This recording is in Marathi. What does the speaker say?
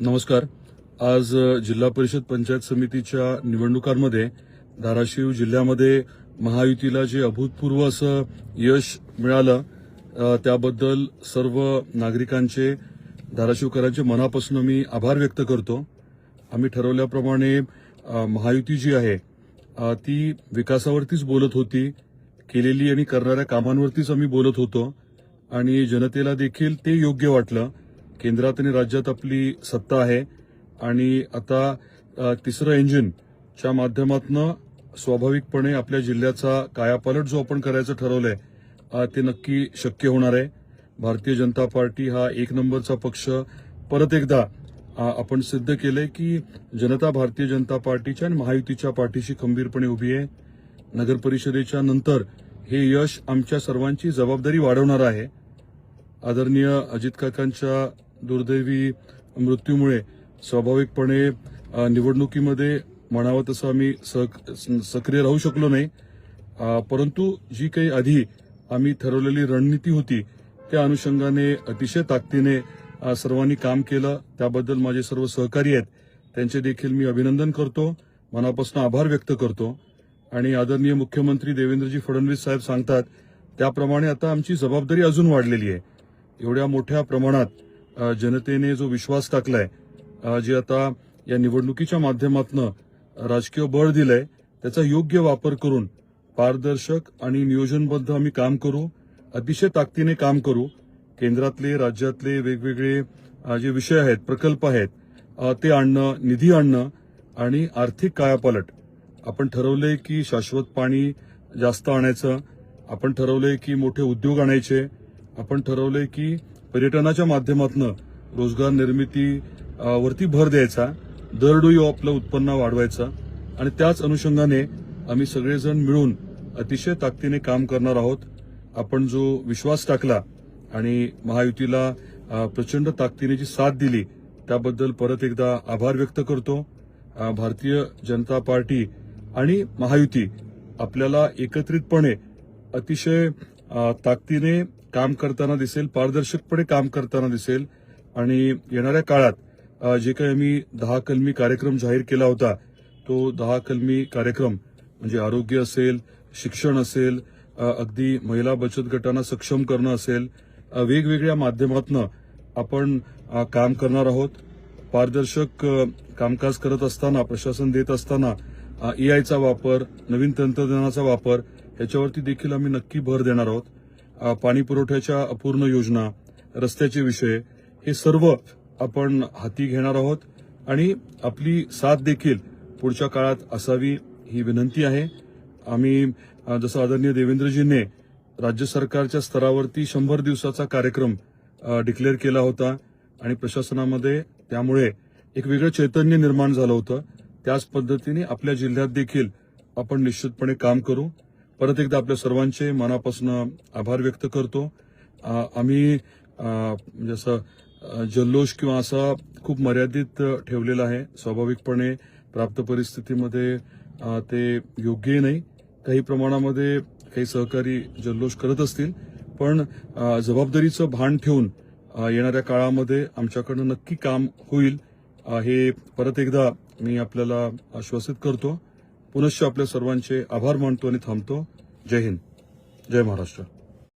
नमस्कार. आज जिल्हा परिषद पंचायत समितीच्या निवडणुकांमध्ये धाराशिव जिल्ह्यामध्ये महायुतीला जे अभूतपूर्व असं यश मिळालं त्याबद्दल सर्व नागरिकांचे, धाराशिवकरांचे मनापासून मी आभार व्यक्त करतो. आम्ही ठरवल्याप्रमाणे महायुती जी आहे ती विकासावरतीच बोलत होती, केलेली आणि करणाऱ्या कामांवरतीच आम्ही बोलत होतो आणि जनतेला देखील ते योग्य वाटलं. केंद्रात आणि राज्यात आपली सत्ता आहे आणि आता तिसरं इंजिनच्या माध्यमातून स्वाभाविकपणे आपल्या जिल्ह्याचा कायापालट जो आपण करायचं ठरवलंय ते नक्की शक्य होणार आहे. भारतीय जनता पार्टी हा एक नंबरचा पक्ष परत एकदा आपण सिद्ध केलंय की जनता भारतीय जनता पार्टीच्या आणि महायुतीच्या पाठीशी खंबीरपणे उभी आहे. नगर परिषदेच्या नंतर हे यश आमच्या सर्वांची जबाबदारी वाढवणार आहे. आदरणीय अजित काकांच्या दुर्दैवी मृत्यूमुळे स्वाभाविकपणे निवडणुकीमध्ये म्हणावं तसं आम्ही सक्रिय राहू शकलो नाही, परंतु जी काही आधी आम्ही ठरवलेली रणनीती होती त्या अनुषंगाने अतिशय ताकदीने सर्वांनी काम केलं. त्याबद्दल माझे सर्व सहकारी आहेत त्यांचे देखील मी अभिनंदन करतो, मनापासून आभार व्यक्त करतो. आणि आदरणीय मुख्यमंत्री देवेंद्रजी फडणवीस साहेब सांगतात त्याप्रमाणे आता आमची जबाबदारी अजून वाढलेली आहे. एवढ्या मोठ्या प्रमाणात जनतेने जो विश्वास टाकलाय, जे आता या निवडणुकीच्या माध्यमातून राजकीय बळ दिलंय, त्याचा योग्य वापर करून पारदर्शक आणि नियोजनबद्ध आम्ही काम करू, अतिशय ताकदीने काम करू. केंद्रातले, राज्यातले वेगवेगळे जे विषय आहेत, प्रकल्प आहेत ते आणणं, निधी आणणं आणि आर्थिक कायापालट. आपण ठरवलंय की शाश्वत पाणी जास्त आणायचं, आपण ठरवलंय की मोठे उद्योग आणायचे, आपण ठरवलंय की पर्यटनाच्या माध्यमातून रोजगार निर्मिती वरती भर द्यायचा, दरडोई आपलं उत्पन्न वाढवायचं आणि त्याच अनुषंगाने आम्ही सगळेजण मिळून अतिशय ताकदीने काम करणार आहोत. आपण जो विश्वास टाकला आणि महायुतीला प्रचंड ताकदीने जी साथ दिली त्याबद्दल परत एकदा आभार व्यक्त करतो. भारतीय जनता पार्टी आणि महायुती आपल्याला एकत्रितपणे अतिशय ताकदीने काम करताना दिसेल, पारदर्शकपणे काम करताना दिसेल. आणि येणाऱ्या काळात जे काही आम्ही 10 कलमी कार्यक्रम जाहीर केला होता, तो 10 कलमी कार्यक्रम म्हणजे आरोग्य असेल, शिक्षण असेल, अगदी महिला बचत गटांना सक्षम करणं असेल, वेगवेगळ्या माध्यमातून आपण काम करणार आहोत. पारदर्शक कामकाज करत असताना, प्रशासन देत असताना एआयचा वापर, नवीन तंत्रज्ञानाचा वापर याच्यावरती देखील आम्ही नक्की भर देणार आहोत. पाणी पुरवठ्याच्या अपूर्ण योजना, रस्त्याचे विषय हे सर्व आपण हाती घेणार आहोत आणि आपली साथ देखील पुढच्या काळात असावी ही विनंती आहे. आम्ही जसं आदरणीय देवेंद्रजींनी राज्य सरकारच्या स्तरावरती 100 दिवसाचा कार्यक्रम डिक्लेअर केला होता आणि प्रशासनामध्ये त्यामुळे एक वेगळं चैतन्य निर्माण झालं होतं, त्याच पद्धतीने आपल्या जिल्ह्यात देखील आपण निश्चितपणे काम करू. परत एकदा आपल्या सर्वांचे मनापासून आभार व्यक्त करतो. आम्ही जसं जल्लोष किंवा असा खूप मर्यादित ठेवलेला आहे. स्वाभाविकपणे प्राप्त परिस्थितीमध्ये ते योग्य नाही. काही प्रमाणामध्ये काही सहकारी जल्लोष करत असतील, पण जबाबदारीचं भान ठेवून येणाऱ्या काळामध्ये आमच्याकडनं नक्की काम होईल हे परत एकदा मी आपल्याला आश्वासित करतो. पुनश्च आपल्या सर्वांचे आभार मानतो आणि थांबतो. जय हिंद, जय महाराष्ट्र.